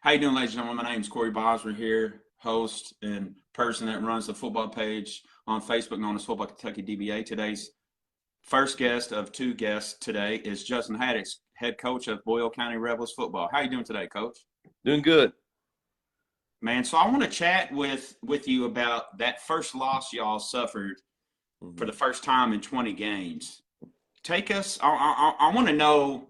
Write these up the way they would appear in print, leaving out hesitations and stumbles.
How you doing, ladies and gentlemen? My name is Corey Bosmer here, host and person that runs the football page on Facebook known as Football Kentucky DBA. Today's first guest of two guests today is Justin Haddix, head coach of Boyle County Rebels football. How you doing today, Coach? Doing good. Man, so I want to chat with you about that first loss y'all suffered for the first time in 20 games. Take us. I want to know.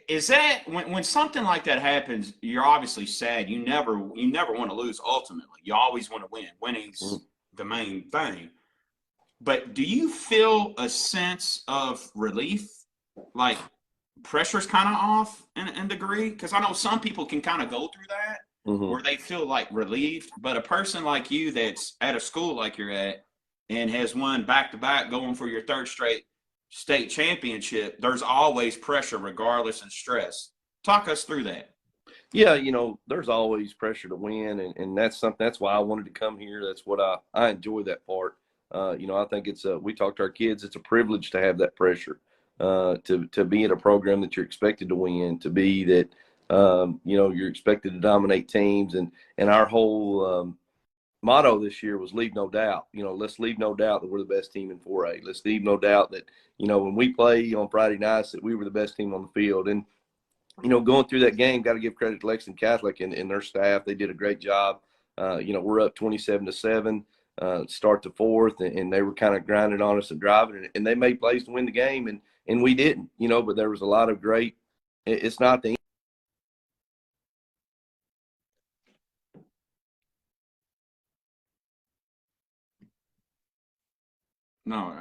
Is that when something like that happens, you're obviously sad. You never want to lose ultimately. You always want to win. Winning's the main thing. But do you feel a sense of relief? Like pressure's kind of off in a degree? Because I know some people can kind of go through that where they feel like relieved. But a person like you that's at a school like you're at and has won back-to-back going for your third straight state championship, there's always pressure regardless and stress. Talk us through that. Yeah, there's always pressure to win, and that's something. That's why I wanted to come here. That's what I enjoy that part. I think we talk to our kids, it's a privilege to have that pressure, to be in a program that you're expected to win, to be that, you're expected to dominate teams, and our whole motto this year was leave no doubt. Let's leave no doubt that we're the best team in 4A. Let's leave no doubt that, when we play on Friday nights, that we were the best team on the field. And, going through that game, got to give credit to Lexington Catholic and their staff. They did a great job. We're up 27-7, start to fourth, and they were kind of grinding on us and driving, and they made plays to win the game, and we didn't, but there was a lot of great – it's not the – No.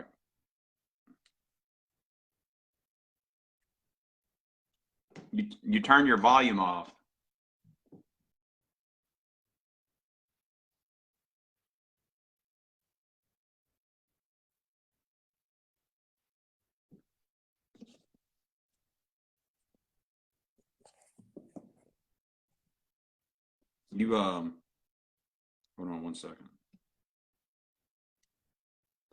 You turn your volume off. Hold on one second.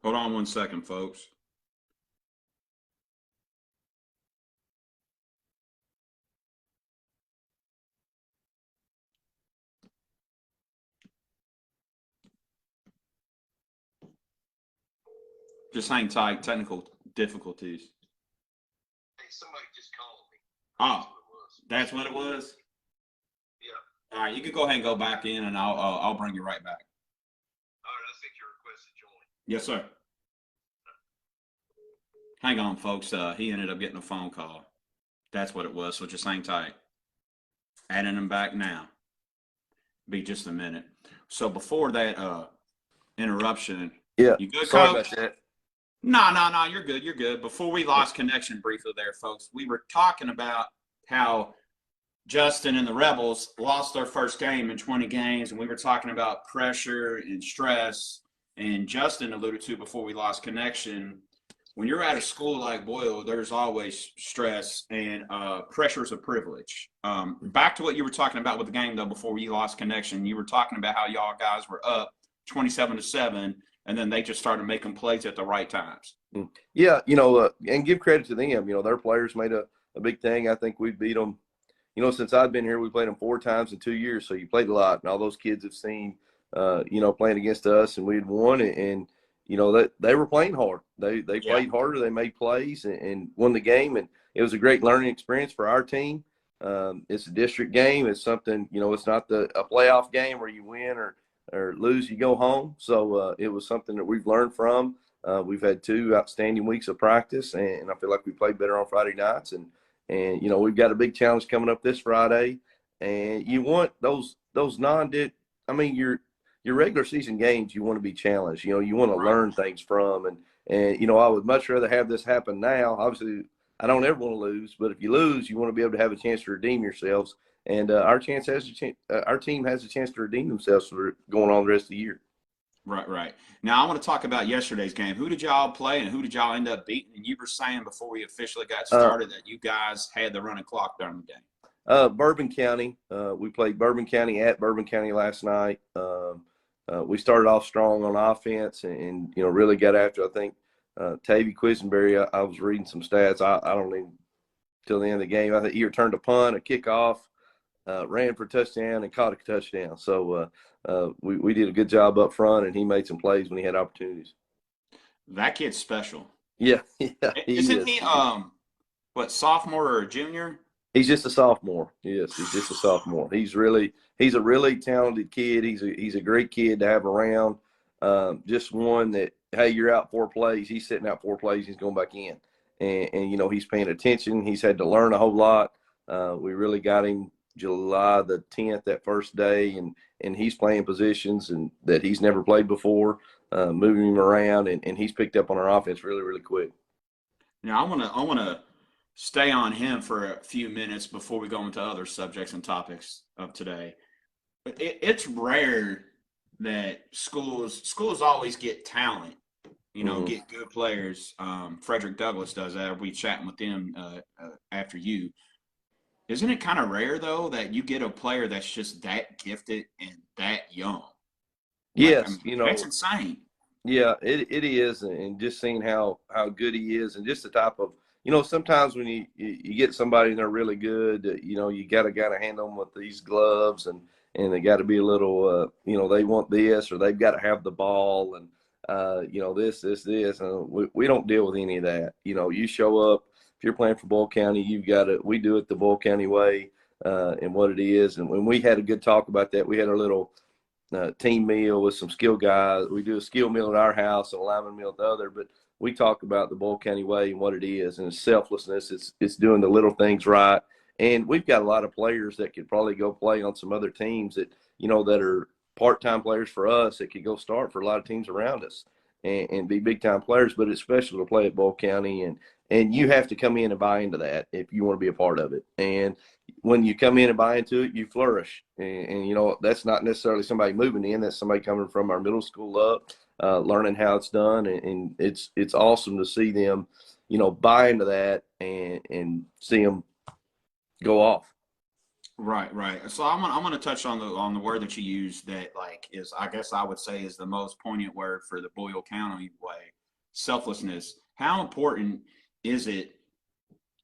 Hold on one second, folks. Just hang tight. Technical difficulties. Hey, somebody just called me. Oh, that's what it was? Yeah. All right, you can go ahead and go back in, and I'll bring you right back. All right, I think your request to join. Yes, sir. Hang on, folks. He ended up getting a phone call. That's what it was, so just hang tight. Adding him back now. Be just a minute. So before that interruption, Yeah, you good, sorry Coach? about that. No, you're good. You're good. Before we lost connection briefly there, folks, we were talking about how Justin and the Rebels lost their first game in 20 games, and we were talking about pressure and stress. And Justin alluded to before we lost connection, when you're at a school like Boyle, there's always stress, and pressure is a privilege. Back to what you were talking about with the game, though, before we lost connection, you were talking about how y'all guys were up 27-7, and then they just started making plays at the right times. Yeah, and give credit to them. Their players made a big thing. I think we beat them. Since I've been here, we played them 4 times in 2 years, so you played a lot. And all those kids have seen, playing against us, and we had won, and that they were playing hard. They played harder. They made plays and won the game, and it was a great learning experience for our team. It's a district game. It's something, it's not a playoff game where you win or lose, you go home. So it was something that we've learned from. We've had 2 outstanding weeks of practice, and I feel like we played better on Friday nights. And we've got a big challenge coming up this Friday. And you want those your regular season games, you want to be challenged. You want to learn things from. And I would much rather have this happen now. Obviously, I don't ever want to lose, but if you lose, you want to be able to have a chance to redeem yourselves. And our team has a chance to redeem themselves for going on the rest of the year. Right. Now, I want to talk about yesterday's game. Who did y'all play, and who did y'all end up beating? And you were saying before we officially got started that you guys had the running clock during the game. Bourbon County. We played Bourbon County at Bourbon County last night. We started off strong on offense and really got after, I think, Tavy Quisenberry. I was reading some stats. I don't even – till the end of the game. I think he returned a punt, a kickoff, ran for a touchdown and caught a touchdown. So we did a good job up front, and he made some plays when he had opportunities. That kid's special. Yeah, yeah, he Isn't is. he what, sophomore or junior? He's just a sophomore. Yes, he's just a sophomore. He's a really talented kid. He's a great kid to have around. Just one that, hey, you're out 4 plays. He's sitting out 4 plays. He's going back in, and you know, he's paying attention. He's had to learn a whole lot. We really got him July the 10th, that first day, and he's playing positions and that he's never played before, moving him around, and he's picked up on our offense really, really quick. Now I wanna stay on him for a few minutes before we go into other subjects and topics of today. It's rare that schools always get talent, get good players. Frederick Douglass does that. We'll be chatting with them after you. Isn't it kind of rare though that you get a player that's just that gifted and that young? Yes, That's insane. Yeah, it is, and just seeing how good he is, and just the type of, sometimes when you get somebody and they're really good, you got to handle them with these gloves, and they got to be a little, they want this, or they've got to have the ball, and this, and we don't deal with any of that. You show up, if you're playing for Boyle County, we do it the Boyle County way, and what it is. And when we had a good talk about that, we had a little team meal with some skill guys. We do a skill meal at our house and a lineman meal at the other, but we talk about the Boyle County way and what it is, and it's selflessness. It's doing the little things right. And we've got a lot of players that could probably go play on some other teams that, that are part-time players for us that could go start for a lot of teams around us and be big-time players, but it's special to play at Boyle County, and you have to come in and buy into that if you want to be a part of it. And when you come in and buy into it, you flourish. And that's not necessarily somebody moving in. That's somebody coming from our middle school up, learning how it's done. And it's awesome to see them, buy into that and see them go off. Right, right. So I'm gonna touch on the word that you used that is, I guess I would say, is the most poignant word for the Boyle County way: selflessness. How important is it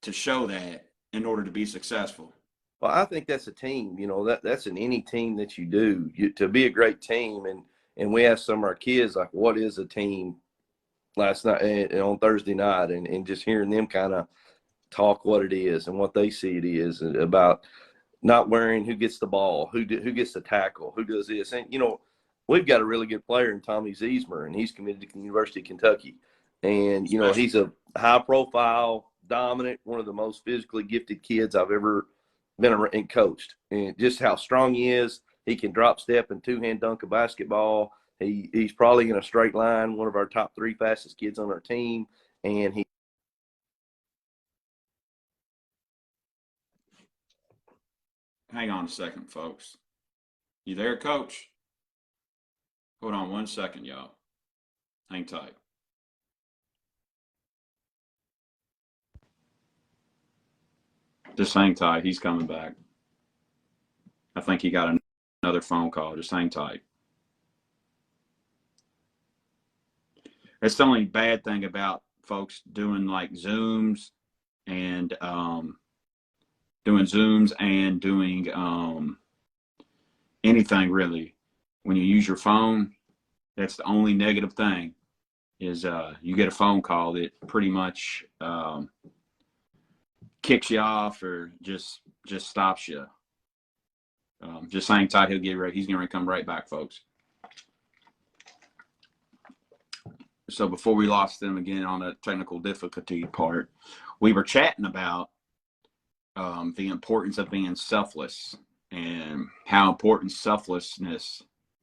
to show that in order to be successful? Well, I think that's a team. That's in any team that you do. To be a great team, and we asked some of our kids, like, what is a team last night and on Thursday night, and just hearing them kind of talk what it is and what they see it is about not worrying who gets the ball, who gets the tackle, who does this. And, we've got a really good player in Tommy Ziesmer, and he's committed to the University of Kentucky. And, he's a high-profile, dominant, one of the most physically gifted kids I've ever been around and coached. And just how strong he is. He can drop step and two-hand dunk a basketball. He's probably in a straight line, one of our top 3 fastest kids on our team. And Hang on a second, folks. You there, Coach? Hold on 1 second, y'all. Hang tight. Just hang tight. He's coming back. I think he got another phone call. Just hang tight. That's the only bad thing about folks doing Zooms and doing anything really. When you use your phone, that's the only negative thing is you get a phone call that pretty much kicks you off or just stops you. Just hang tight. He'll get ready. He's going to come right back, folks. So before we lost them again on the technical difficulty part, we were chatting about the importance of being selfless and how important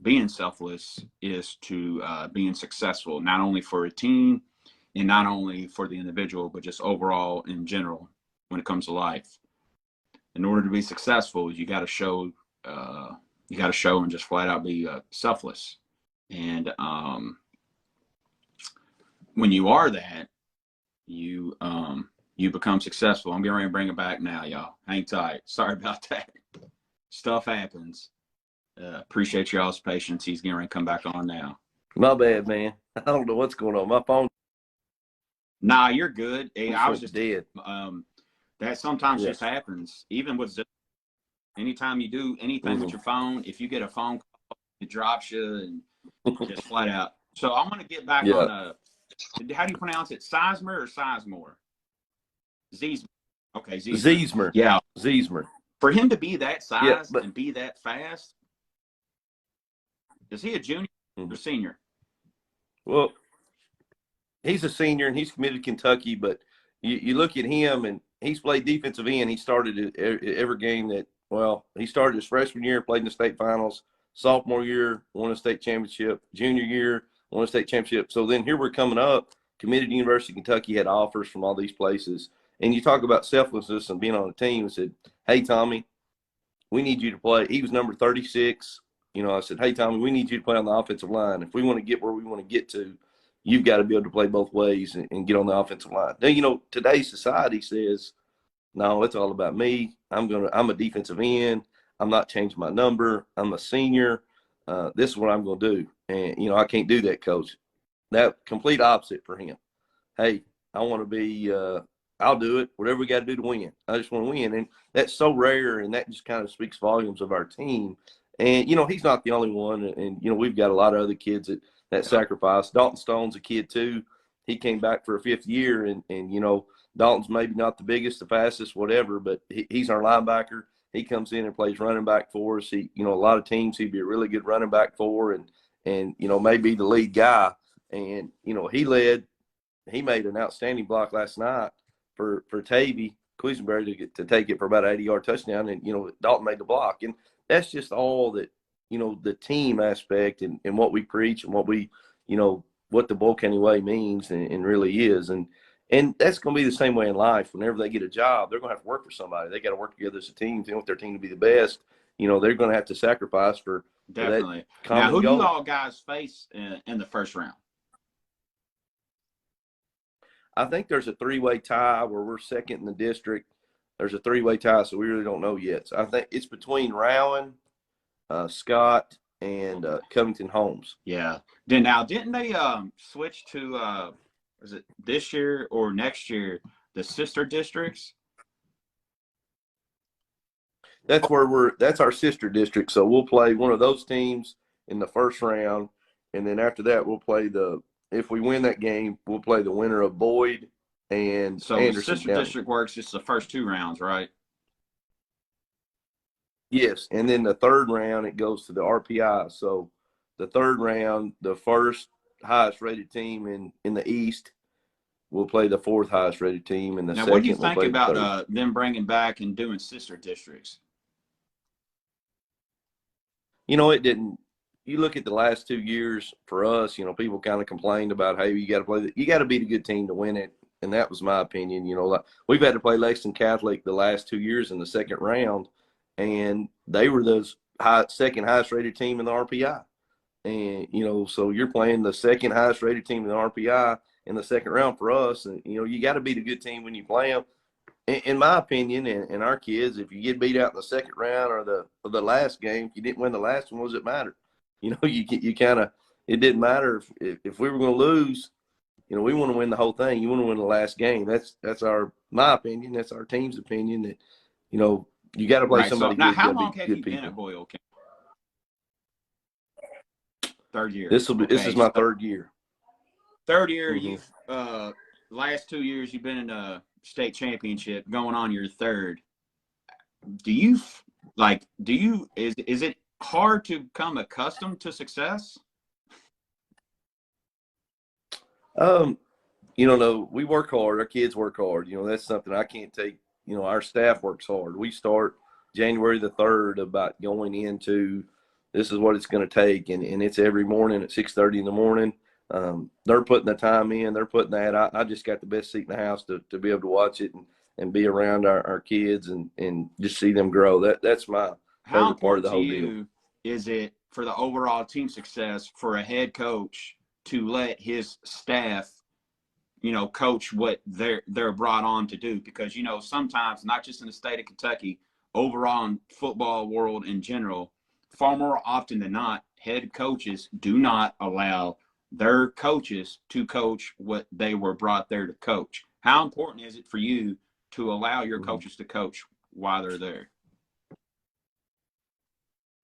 being selfless is to being successful, not only for a team and not only for the individual, but just overall in general when it comes to life. In order to be successful, you got to show and just flat out be selfless. And when you are that, you become successful. I'm getting ready to bring it back now, y'all. Hang tight. Sorry about that. Stuff happens. Appreciate y'all's patience. He's getting ready to come back on now. My bad, man. I don't know what's going on. My phone. Nah, you're good. Hey, I was just dead. That sometimes just happens, even with Zoom. Anytime you do anything with your phone, if you get a phone call, it drops you and just flat out. So I want to get back Yeah. on how do you pronounce it? Sizemore or Sizemore? Ziesmer. Okay, Ziesmer. Ziesmer. Yeah. Ziesmer. For him to be that Yeah, size but and be that fast, is he a junior or senior? well, he's a senior and he's committed to Kentucky, but you look at him and he's played defensive end. He started every game that, well, he started his freshman year, played in the state finals. Sophomore year, won a state championship. Junior year, won a state championship. So then here we're coming up, committed to University of Kentucky, had offers from all these places. And you talk about selflessness and being on a team and said, hey, Tommy, we need you to play. He was number 36. You know, I said, hey, Tommy, we need you to play on the offensive line. If we want to get where we want to get to, you've got to be able to play both ways and get on the offensive line. Now, you know, today's society says, no, it's all about me. I'm a defensive end. I'm not changing my number. I'm a senior. This is what I'm going to do. And, you know, I can't do that, coach. That complete opposite for him. Hey, I want to be I'll do it. Whatever we got to do to win. I just want to win. And that's so rare, and that just kind of speaks volumes of our team. And, you know, he's not the only one. And you know, we've got a lot of other kids that sacrifice. Dalton Stone's a kid, too. He came back for a fifth year. And you know, Dalton's maybe not the biggest, the fastest, whatever, but he's our linebacker. He comes in and plays running back for us. He, you know, a lot of teams he'd be a really good running back for and you know, maybe the lead guy. And, you know, he made an outstanding block last night for Tavy Quisenberry to take it for about an 80-yard touchdown. And, you know, Dalton made the block. And that's just all that, you know, the team aspect and what we preach and what we, you know, what the Boyle County way means and really is. And that's going to be the same way in life. Whenever they get a job, they're going to have to work for somebody. They got to work together as a team. If they want their team to be the best, you know, they're going to have to sacrifice for Definitely. that common now, who goal. do you all guys face in the first round? I think there's a three-way tie where we're second in the district. There's a three-way tie, so we really don't know yet. So I think it's between Rowan, Scott, and Covington Holmes. Yeah. Didn't they switch to is it this year or next year the sister districts? That's our sister district. So we'll play one of those teams in the first round, and then after that we'll play if we win that game, we'll play the winner of Boyd and so Anderson the sister County. district works just the first two rounds, right? Yes, and then the third round it goes to the RPI. So the third round, the first highest rated team in the East will play the fourth highest rated team, and the Now, second what do you will think play about the third. them bringing back and doing sister districts? You know, it didn't. You look at the last 2 years for us. You know, people kind of complained about, hey, you got to play. You got to beat a good team to win it, and that was my opinion. You know, like, we've had to play Lexington Catholic the last 2 years in the second round, and they were the second highest rated team in the RPI. And you know, so you're playing the second highest rated team in the RPI in the second round for us, and you know, you got to beat a good team when you play them. In my opinion, and our kids, if you get beat out in the second round or the last game, if you didn't win the last one, what does it matter? You know, you kind of, it didn't matter if we were going to lose. You know, we want to win the whole thing. You want to win the last game. That's my opinion. That's our team's opinion. That, you know, you got to play Right. somebody So now, good. how You got long to beat have good you people. been at Boyle County? Third year. This is my third year. Third year. Mm-hmm. You've last 2 years you've been in a state championship, going on your third. Is it hard to become accustomed to success? You know, no, we work hard. Our kids work hard. You know, that's something I can't take. You know, our staff works hard. We start January the 3rd about going into this is what it's going to take, and it's every morning at 6:30 in the morning. They're putting the time in. They're putting that. I just got the best seat in the house to be able to watch it and be around our kids and just see them grow. That's my How favorite part of important the to whole you deal. is it for the overall team success for a head coach to let his staff, you know, coach what they're brought on to do? Because, you know, sometimes, not just in the state of Kentucky, overall in football world in general, far more often than not, head coaches do not allow their coaches to coach what they were brought there to coach. How important is it for you to allow your Mm-hmm. coaches to coach while they're there?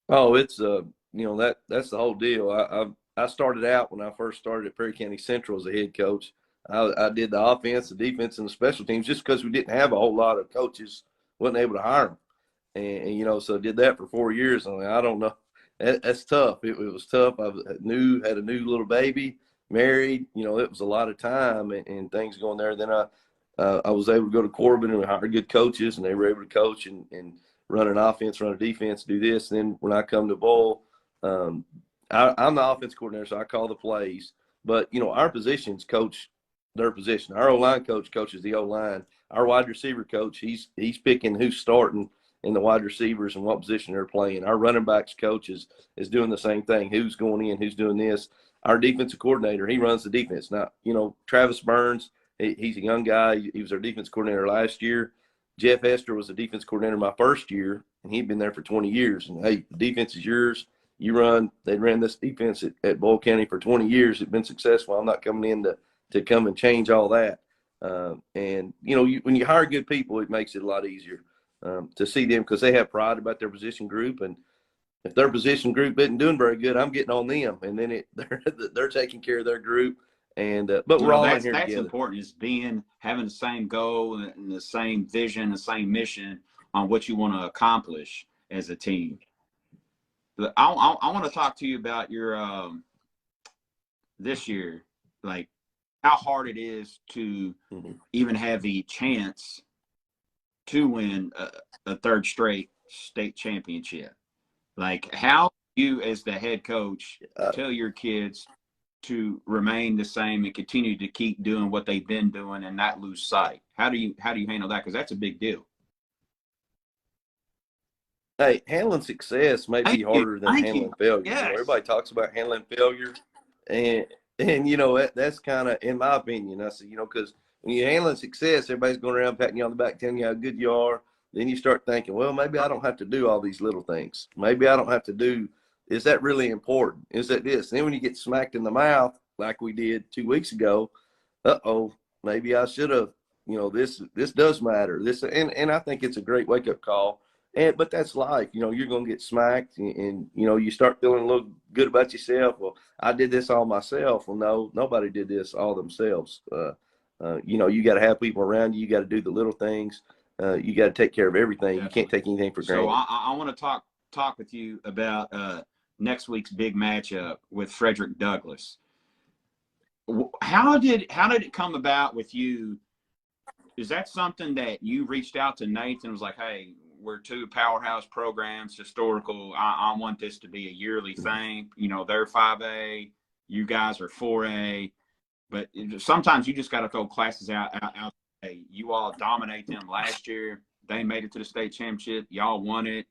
Oh, it's that's the whole deal. I started out when I first started at Perry County Central as a head coach. I did the offense, the defense, and the special teams just because we didn't have a whole lot of coaches, wasn't able to hire them, and so did that for 4 years. I don't know, that's tough. It was tough. I had a new little baby, married. It was a lot of time and things going there. Then I was able to go to Corbin and hire good coaches, and they were able to coach and run an offense, run a defense, do this. And then when I come to Boyle, I'm the offense coordinator, so I call the plays. But, our positions coach their position. Our O-line coach coaches the O-line. Our wide receiver coach, he's picking who's starting in the wide receivers and what position they're playing. Our running backs coach is doing the same thing. Who's going in, who's doing this. Our defensive coordinator, he runs the defense. Now, Travis Burns, he's a young guy. He was our defense coordinator last year. Jeff Hester was the defense coordinator my first year, and he'd been there for 20 years. And, hey, the defense is yours. They ran this defense at Boyle County for 20 years. It's been successful. I'm not coming in to come and change all that. And, when you hire good people, it makes it a lot easier to see them because they have pride about their position group. And if their position group isn't doing very good, I'm getting on them. And then they're taking care of their group. And but we're all in here that's together. important, is having the same goal and the same vision, the same mission on what you want to accomplish as a team. But I want to talk to you about your this year, like how hard it is to even have the chance to win a third straight state championship. Like, how you as the head coach tell your kids to remain the same and continue to keep doing what they've been doing and not lose sight? How do you handle that? Because that's a big deal. Hey, handling success may be harder than handling failure. Yes. Everybody talks about handling failure, and that's kind of, in my opinion, I say, because when you're handling success, everybody's going around patting you on the back, telling you how good you are. Then you start thinking, well, maybe I don't have to do all these little things. Maybe I don't have to do. Is that really important? Is that this? And then when you get smacked in the mouth like we did 2 weeks ago, maybe I should have. This does matter. And I think it's a great wake up call. But that's life. You're going to get smacked and you start feeling a little good about yourself. Well, I did this all myself. Well, no, nobody did this all themselves. You got to have people around you. You got to do the little things. You got to take care of everything. Definitely. You can't take anything for granted. So I want to talk with you about next week's big matchup with Frederick Douglass. How did it come about with you? Is that something that you reached out to Nathan and was like, hey, we're two powerhouse programs, historical. I want this to be a yearly thing. They're 5A, you guys are 4A, but sometimes you just got to throw classes out. Hey, you all dominate them last year. They made it to the state championship. Y'all won it.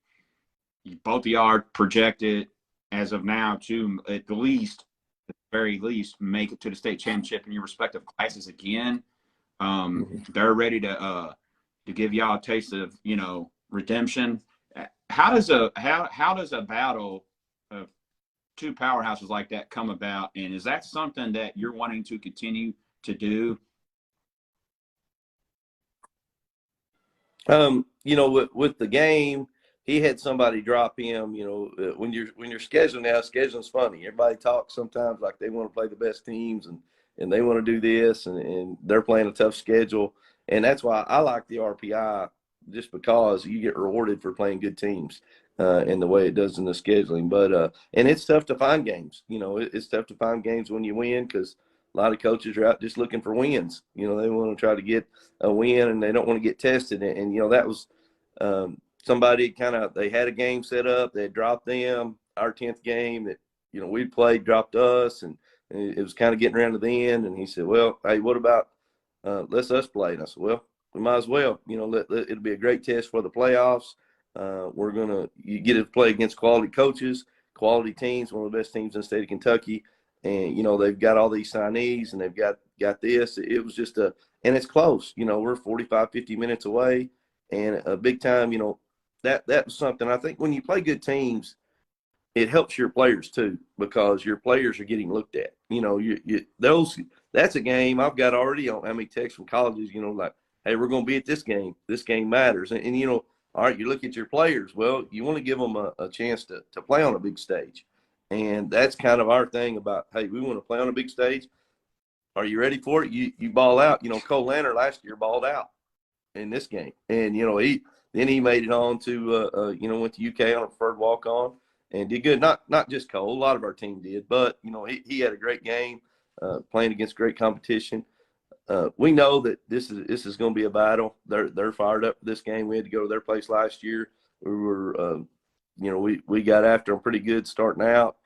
Both of y'all are projected as of now to at the very least, make it to the state championship in your respective classes again. They're ready to give y'all a taste of redemption. How does a battle of two powerhouses like that come about, and is that something that you're wanting to continue to do? With the game, he had somebody drop him. When you're scheduling now, scheduling's funny. Everybody talks sometimes like they want to play the best teams and they want to do this, and they're playing a tough schedule. And that's why I like the RPI, just because you get rewarded for playing good teams in the way it does in the scheduling. But and it's tough to find games. It's tough to find games when you win because a lot of coaches are out just looking for wins. They want to try to get a win and they don't want to get tested. And that was somebody they had a game set up. They dropped them. Our 10th game that, we played dropped us, and it was kind of getting around to the end. And he said, well, hey, what about let's us play? And I said, well, we might as well. It'll be a great test for the playoffs. You get to play against quality coaches, quality teams, one of the best teams in the state of Kentucky. And, they've got all these signees and they've got this. It was just and it's close. We're 45, 50 minutes away, and a big time, that was something. I think when you play good teams, it helps your players too, because your players are getting looked at. That's a game I've got already on how many texts from colleges, like, hey, we're going to be at this game. This game matters. And All right, you look at your players. Well, you want to give them a chance to play on a big stage. And that's kind of our thing about, hey, we want to play on a big stage. Are you ready for it? You ball out. Cole Lanner last year balled out in this game. And, he made it on to, went to UK on a preferred walk-on and did good. Not just Cole. A lot of our team did. But, he had a great game playing against great competition. We know that this is going to be a battle. They're fired up for this game. We had to go to their place last year. We were, we got after them pretty good starting out,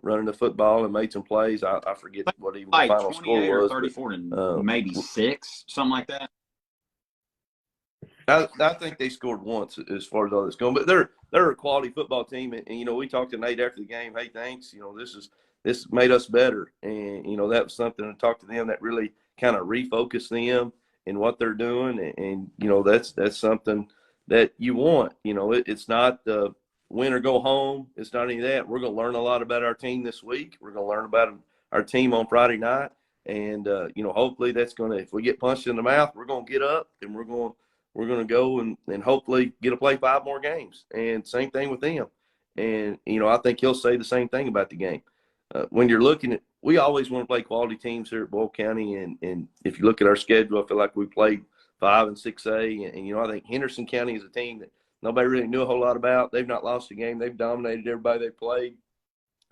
running the football and made some plays. I forget what even the Like final score 28 or was. 34 to maybe 6, something like that. I think they scored once as far as all this going, but they're a quality football team, and we talked to Nate after the game. Hey, thanks. This made us better, and that was something to talk to them that really kind of refocus them in what they're doing, and that's something that you want. It's not win or go home. It's not any of that. We're going to learn a lot about our team this week. We're going to learn about our team on Friday night, and hopefully that's going to, if we get punched in the mouth, we're going to get up and we're going to go and hopefully get to play 5 more games. And same thing with them. And I think he'll say the same thing about the game. When you're looking at, we always want to play quality teams here at Boyle County, and if you look at our schedule, I feel like we played 5 and 6A, and I think Henderson County is a team that nobody really knew a whole lot about. They've not lost a game. They've dominated everybody they played.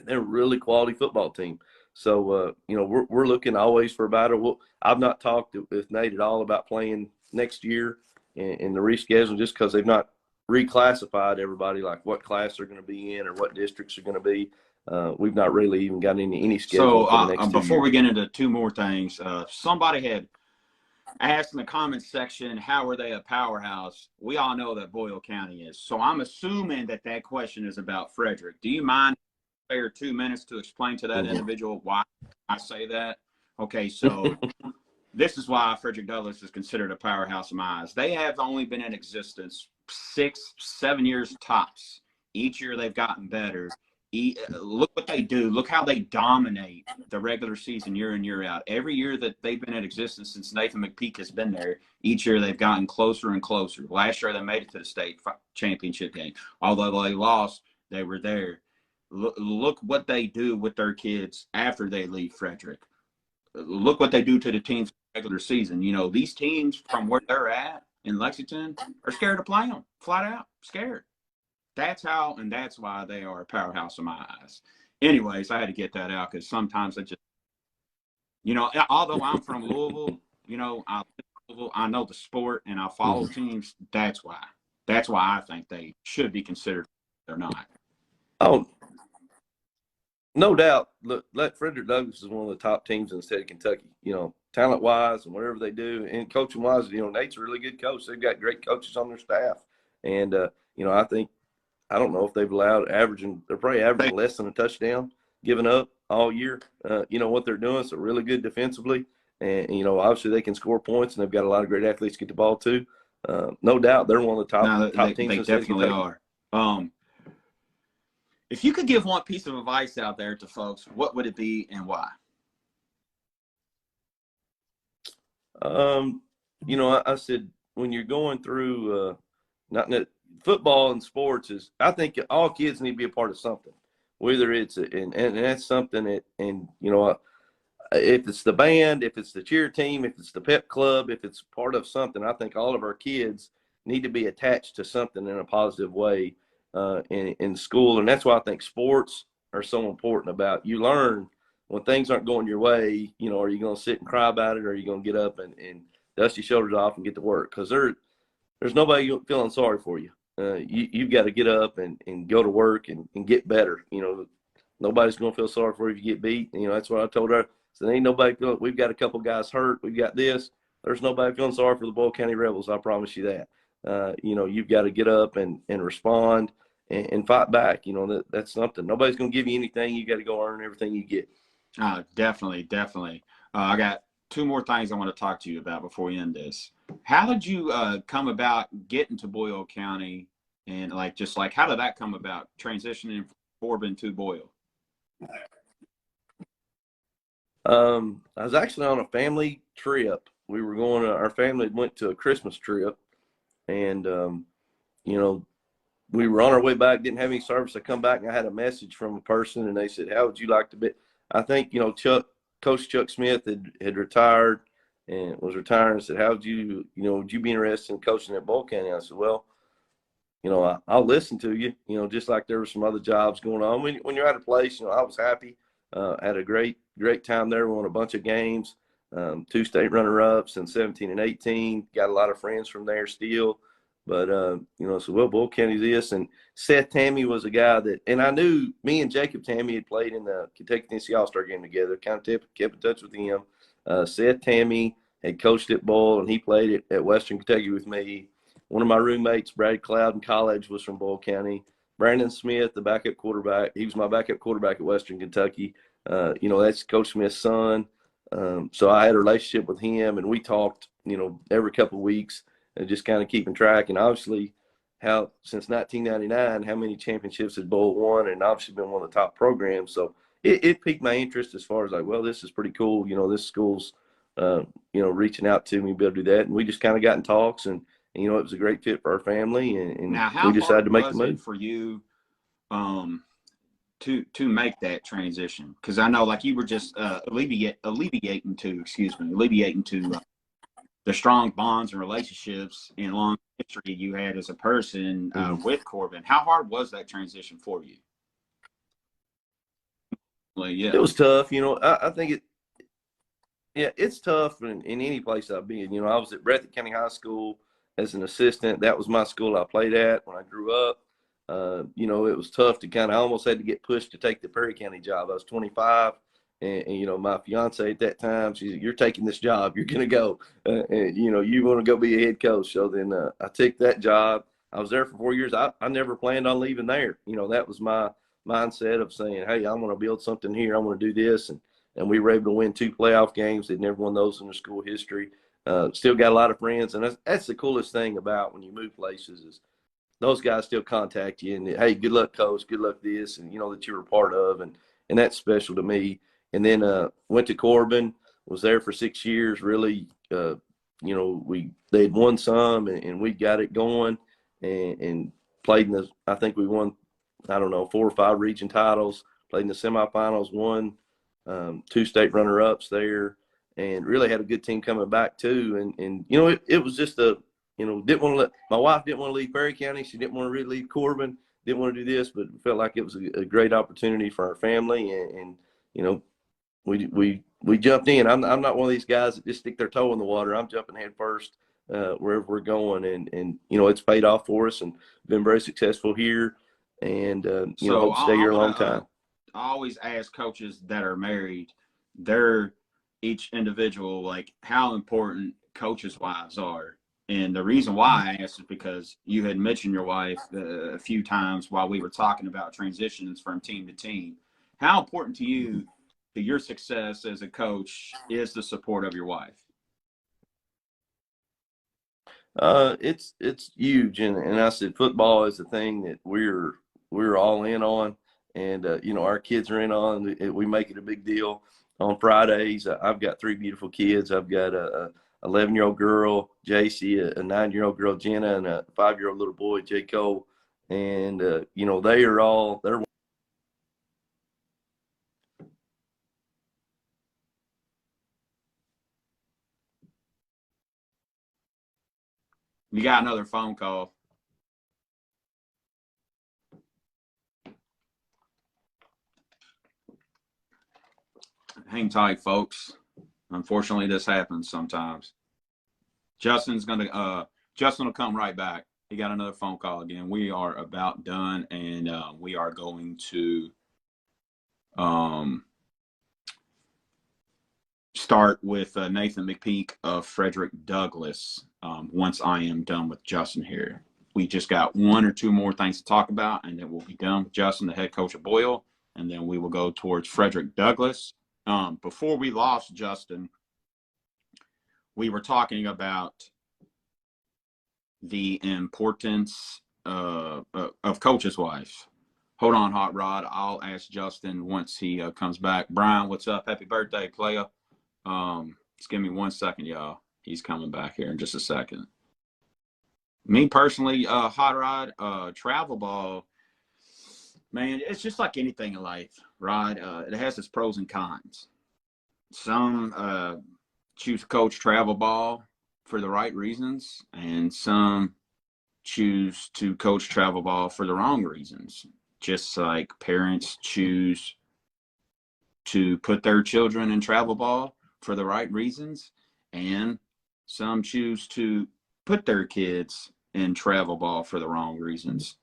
They're a really quality football team. So we're looking always for a battle. I've not talked with Nate at all about playing next year and the reschedule, just because they've not reclassified everybody, like what class they're going to be in or what districts are going to be. We've not really even got any schedule for the next 2 before years. we get into 2 more things, somebody had asked in the comments section, how are they a powerhouse? We all know that Boyle County is. So I'm assuming that question is about Frederick. Do you mind spare 2 minutes to explain to that individual why I say that? Okay, so this is why Frederick Douglass is considered a powerhouse in my eyes. They have only been in existence 6, 7 years tops. Each year they've gotten better. Look what they do. Look how they dominate the regular season year in, year out. Every year that they've been in existence since Nathan McPeak has been there, each year they've gotten closer and closer. Last year they made it to the state championship game. Although they lost, they were there. Look what they do with their kids after they leave Frederick. Look what they do to the teams regular season. These teams from where they're at in Lexington are scared to play them, flat out scared. That's how, and that's why they are a powerhouse in my eyes. Anyways, I had to get that out because sometimes I just, although I'm from Louisville, I know the sport and I follow teams. That's why I think they should be considered. They're not. Oh, no doubt. Look, Frederick Douglass is one of the top teams in the state of Kentucky, talent-wise and whatever they do. And coaching-wise, Nate's a really good coach. They've got great coaches on their staff. And, I don't know if they've they're probably averaging less than a touchdown given up all year. What they're doing, so really good defensively. And, obviously they can score points, and they've got a lot of great athletes to get the ball to. No doubt they're one of the top teams in the state of Kentucky. They definitely are. If you could give one piece of advice out there to folks, what would it be and why? I said when you're going through football and sports I think all kids need to be a part of something, whether it's and that's something that, and if it's the band, if it's the cheer team, if it's the pep club, if it's part of something, I think all of our kids need to be attached to something in a positive way in school. And that's why I think sports are so important. About you learn when things aren't going your way, are you going to sit and cry about it, or are you going to get up and dust your shoulders off and get to work? Because there's nobody feeling sorry for you. You've got to get up and go to work and get better. Nobody's going to feel sorry for you if you get beat. That's what I told her. So there ain't nobody feeling, we've got a couple guys hurt. We've got this. There's nobody feeling sorry for the Boyle County Rebels. I promise you that. You've got to get up and respond and fight back. That's something. Nobody's going to give you anything. You got to go earn everything you get. Definitely. I got 2 more things I want to talk to you about before we end this. How did you come about getting to Boyle County, and how did that come about, transitioning from Corbin to Boyle? I was actually on a family trip. We were our family went to a Christmas trip, and you know, we were on our way back, didn't have any service. I come back and I had a message from a person, and they said, "How would you like to be?" I think, you know, Coach Chuck Smith had retired and was retiring, and said, "How would you, you know, would you be interested in coaching at Boyle County?" I said, "Well, you know, I'll listen to you." You know, just like there were some other jobs going on. When you're at a place, you know, I was happy. Had a great time there. We won a bunch of games, 2 state runner-ups in 17 and 18. Got a lot of friends from there still. But, you know, so, well, Boyle County's this. And Seth Tammy was a guy that, and I knew me and Jacob Tammy had played in the Kentucky-Tennessee All-Star game together, kind of kept in touch with him. Seth Tammy had coached at Boyle, and he played at Western Kentucky with me. One of my roommates, Brad Cloud, in college was from Boyle County. Brandon Smith, the backup quarterback, he was my backup quarterback at Western Kentucky. You know, that's Coach Smith's son. So I had a relationship with him, and we talked, you know, every couple of weeks, and just kind of keeping track. And obviously, how since 1999, how many championships has Boyle won, and obviously been one of the top programs. So it piqued my interest as far as like, well, this is pretty cool. You know, this school's, you know, reaching out to me to be able to do that. And we just kind of got in talks, and you know, it was a great fit for our family, and Now, we how decided hard to make the was it move. for you to make that transition? Because I know, like, you were just alleviating to the strong bonds and relationships and long history you had as a person with Corbin. How hard was that transition for you? Well, It yeah. was tough. You know, I think yeah, it's tough in any place I've been. You know, I was at Breathitt County High School as an assistant. That was my school I played at when I grew up. You know, it was tough to I almost had to get pushed to take the Perry County job. I was 25, and you know, my fiance at that time, she said, "You're taking this job. You're going to go. And, you know, you want to go be a head coach." So then I took that job. I was there for 4 years. I never planned on leaving there. You know, that was my mindset of saying, "Hey, I'm going to build something here. I'm going to do this." And we were able to win 2 playoff games. They'd never won those in their school history. Still got a lot of friends, and that's the coolest thing about when you move places is those guys still contact you and, hey, good luck, coach, good luck this, and you know that you were a part of, and that's special to me. And then went to Corbin, was there for 6 years. Really, you know, they'd won some, and we got it going, and played in the. I think we won, I don't know, 4 or 5 region titles. Played in the semifinals, won 2 state runner-ups there, and really had a good team coming back too. And you know, it was just a, you know, my wife didn't want to leave Perry County. She didn't want to really leave Corbin. Didn't want to do this, but felt like it was a great opportunity for our family. And you know, we jumped in. I'm not one of these guys that just stick their toe in the water. I'm jumping head first wherever we're going, and you know, it's paid off for us and been very successful here. And you know, So hope to stay I here a want long to. time. I always ask coaches that are married, they're each individual, like how important coaches' wives are. And the reason why I asked is because you had mentioned your wife a few times while we were talking about transitions from team to team. How important to you, to your success as a coach, is the support of your wife? It's huge, and I said football is the thing that we're all in on, and you know, our kids are in on. We make it a big deal on Fridays. I've got 3 beautiful kids. I've got a 11-year-old girl, JC, a 9-year-old girl, Jenna, and a 5-year-old little boy, J. Cole, and you know, they're. You got another phone call. Hang tight, folks. Unfortunately, this happens sometimes. Justin will come right back. He got another phone call again. We are about done, and we are going to um, start with Nathan McPeak of Frederick Douglass. Once I am done with Justin here, we just got 1 or 2 more things to talk about, and then we'll be done with Justin, the head coach of Boyle, and then we will go towards Frederick Douglass. Before we lost Justin, we were talking about the importance of coaches' wives. Hold on, Hot Rod. I'll ask Justin once he comes back. Brian, what's up? Happy birthday, playa. Just give me 1 second, y'all. He's coming back here in just a second. Me personally, hot rod, travel ball, man, it's just like anything in life, right? It has its pros and cons. Some choose to coach travel ball for the right reasons, and some choose to coach travel ball for the wrong reasons. Just like parents choose to put their children in travel ball for the right reasons, and some choose to put their kids in travel ball for the wrong reasons.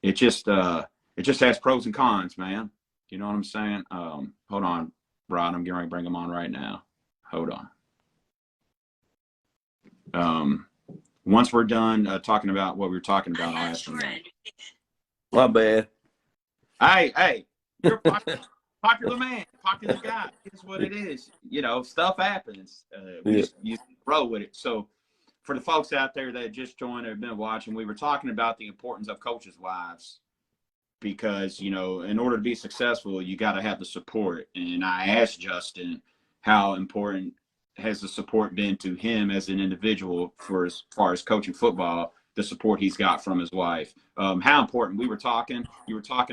It just has pros and cons, man. You know what I'm saying? Hold on, Rod. I'm getting ready to bring them on right now. Hold on. Um, Once we're done talking about what we were talking about, I'll ask them. My bad. Hey, you're a popular man, popular guy. It's what it is. You know, stuff happens. Yeah. You roll with it. So, for the folks out there that just joined or have been watching, we were talking about the importance of coaches' wives because, you know, in order to be successful, you got to have the support. And I asked Justin how important has the support been to him as an individual for as far as coaching football, the support he's got from his wife. How important you were talking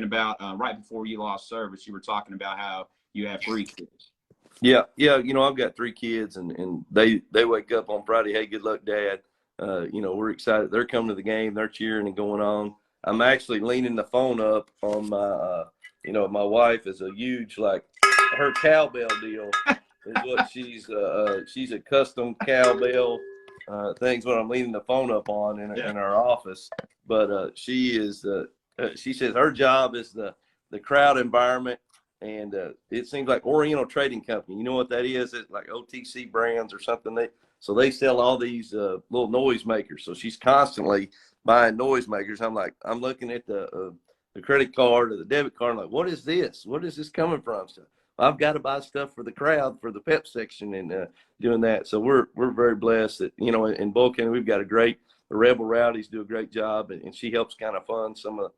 about right before you lost service, you were talking about how you have 3 kids. Yeah. You know, I've got 3 kids, and they wake up on Friday. Hey, good luck, Dad. You know, we're excited. They're coming to the game. They're cheering and going on. I'm actually leaning the phone up on my, you know, my wife is a huge, like, her cowbell deal is what she's a custom cowbell thing's what I'm leaning the phone up on in our office. But she is, she says her job is the crowd environment. And it seems like Oriental Trading Company. You know what that is? It's like OTC brands or something. So they sell all these little noise makers. So she's constantly buying noise makers. I'm looking at the credit card or the debit card. I'm like, what is this? What is this coming from? So I've got to buy stuff for the crowd for the pep section and doing that. So we're very blessed that, you know, in Boyle County we've got the Rebel Rowdies do a great job, and she helps kind of fund some of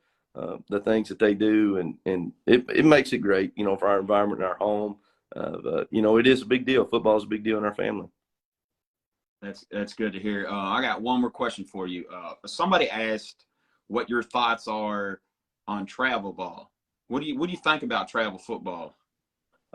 the things that they do, and it makes it great, you know, for our environment and our home. But, you know, it is a big deal. Football is a big deal in our family. That's good to hear. I got one more question for you. Somebody asked what your thoughts are on travel ball. What do you think about travel football?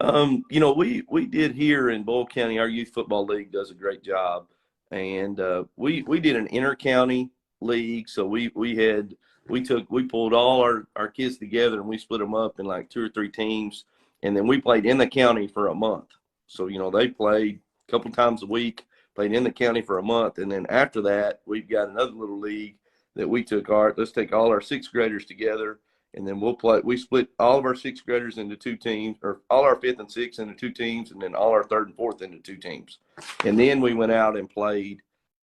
You know, we did here in Boyle County. Our youth football league does a great job, and we did an inter-county league. So we pulled all our kids together, and we split them up in like 2 or 3 teams, and then we played in the county for a month. So, you know, they played a couple times a week, played in the county for a month, and then after that, we've got another little league that we took let's take all our 6th graders together, and then we split all of our 6th graders into 2 teams, or all our 5th and 6th into 2 teams, and then all our 3rd and 4th into 2 teams. And then we went out and played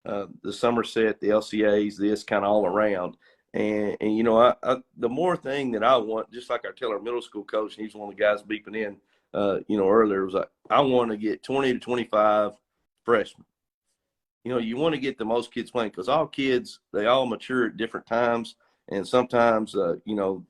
the Somerset, the LCAs, this kind of all around. And you know, the more thing that I want, just like I tell our middle school coach, and he's one of the guys beeping in, you know, earlier, was like, I want to get 20 to 25 freshmen. You know, you want to get the most kids playing because all kids, they all mature at different times. And sometimes, you know,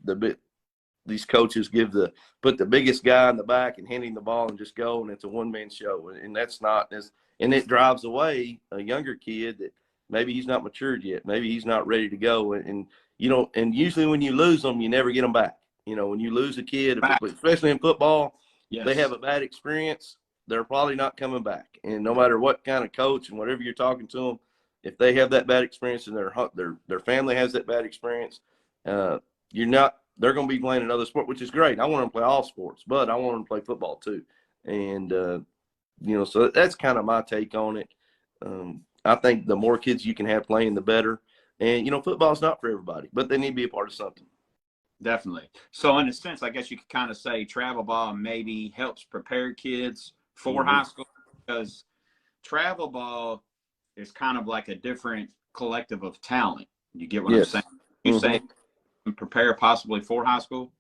these coaches put the biggest guy in the back and hand him the ball and just go, and it's a one-man show. And that's not this, and it drives away a younger kid that maybe he's not matured yet. Maybe he's not ready to go. And you know, and usually when you lose them, you never get them back. You know, when you lose a kid, especially in football, Yes. They have a bad experience, they're probably not coming back. And no matter what kind of coach and whatever you're talking to them, if they have that bad experience and their family has that bad experience, they're going to be playing another sport, which is great. I want them to play all sports, but I want them to play football too. And, you know, so that's kind of my take on it. I think the more kids you can have playing, the better. And, you know, football's not for everybody, but they need to be a part of something. Definitely. So in a sense, I guess you could kind of say travel ball maybe helps prepare kids for high school, because travel ball is kind of like a different collective of talent. You get what I'm saying? You say prepare possibly for high school?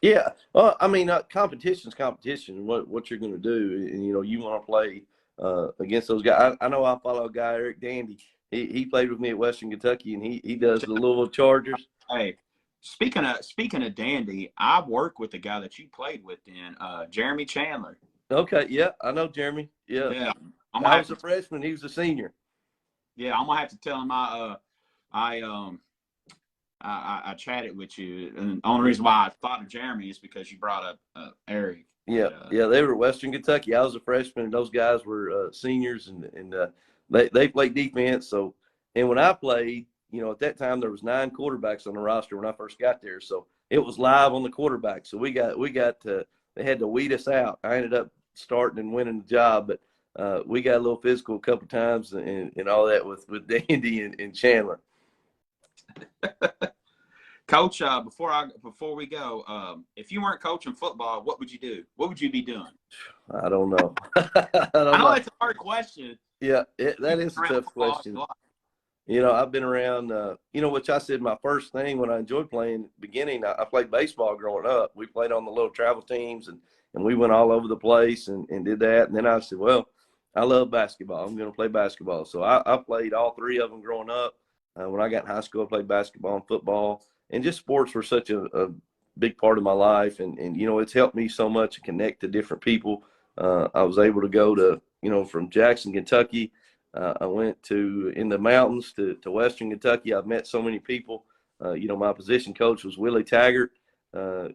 Yeah. Well, I mean, competition's competition. What you're going to do, and you know, you want to play against those guys. I know I follow a guy, Eric Dandy. He played with me at Western Kentucky, and he does the Louisville Chargers. Hey, speaking of Dandy, I work with the guy that you played with then, Jeremy Chandler. Okay. Yeah, I know Jeremy. Yeah. Yeah. I was a freshman. He was a senior. Yeah, I'm gonna have to tell him I I chatted with you, and the only reason why I thought of Jeremy is because you brought up Eric. Yeah, yeah, they were Western Kentucky. I was a freshman, and those guys were seniors, and they played defense. So, and when I played, at that time there was 9 quarterbacks on the roster when I first got there. So it was live on the quarterback. So we got they had to weed us out. I ended up starting and winning the job, but we got a little physical a couple times and all that with Dandy and Chandler. Coach, before we go, if you weren't coaching football, what would you do? What would you be doing? I don't know. I don't know know. it's a hard question. Yeah, that is a tough question. I've been around, which I said my first thing when I enjoyed playing beginning, I played baseball growing up. We played on the little travel teams and we went all over the place and did that. And then I said, well, I love basketball. I'm going to play basketball. So I played all 3 of them growing up. When I got in high school, I played basketball and football. And just sports were such a big part of my life. And it's helped me so much to connect to different people. I was able to go to, from Jackson, Kentucky. I went in the mountains to Western Kentucky. I've met so many people. My position coach was Willie Taggart while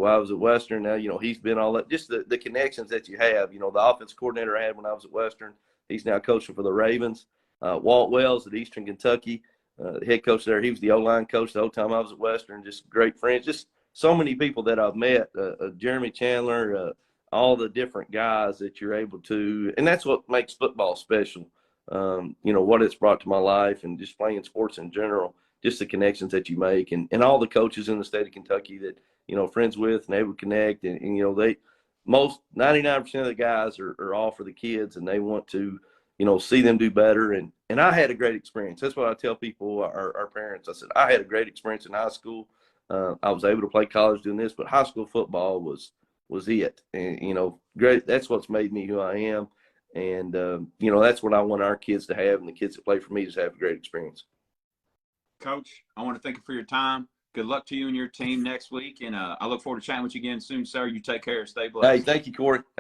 I was at Western. Now, he's been all that. Just the connections that you have. The offense coordinator I had when I was at Western, he's now coaching for the Ravens. Walt Wells at Eastern Kentucky, the head coach there, he was the O-line coach the whole time I was at Western. Just great friends. Just so many people that I've met. Jeremy Chandler, all the different guys that you're able to. And that's what makes football special. What it's brought to my life and just playing sports in general, just the connections that you make and all the coaches in the state of Kentucky that, friends with and able to connect. And 99% of the guys are all for the kids and they want to, see them do better. And I had a great experience. That's what I tell people, our parents. I said, I had a great experience in high school. I was able to play college doing this, but high school football was it. And, great. That's what's made me who I am. And, that's what I want our kids to have and the kids that play for me to have a great experience. Coach, I want to thank you for your time. Good luck to you and your team next week. And I look forward to chatting with you again soon, sir. You take care. Stay blessed. Hey, thank you, Corey.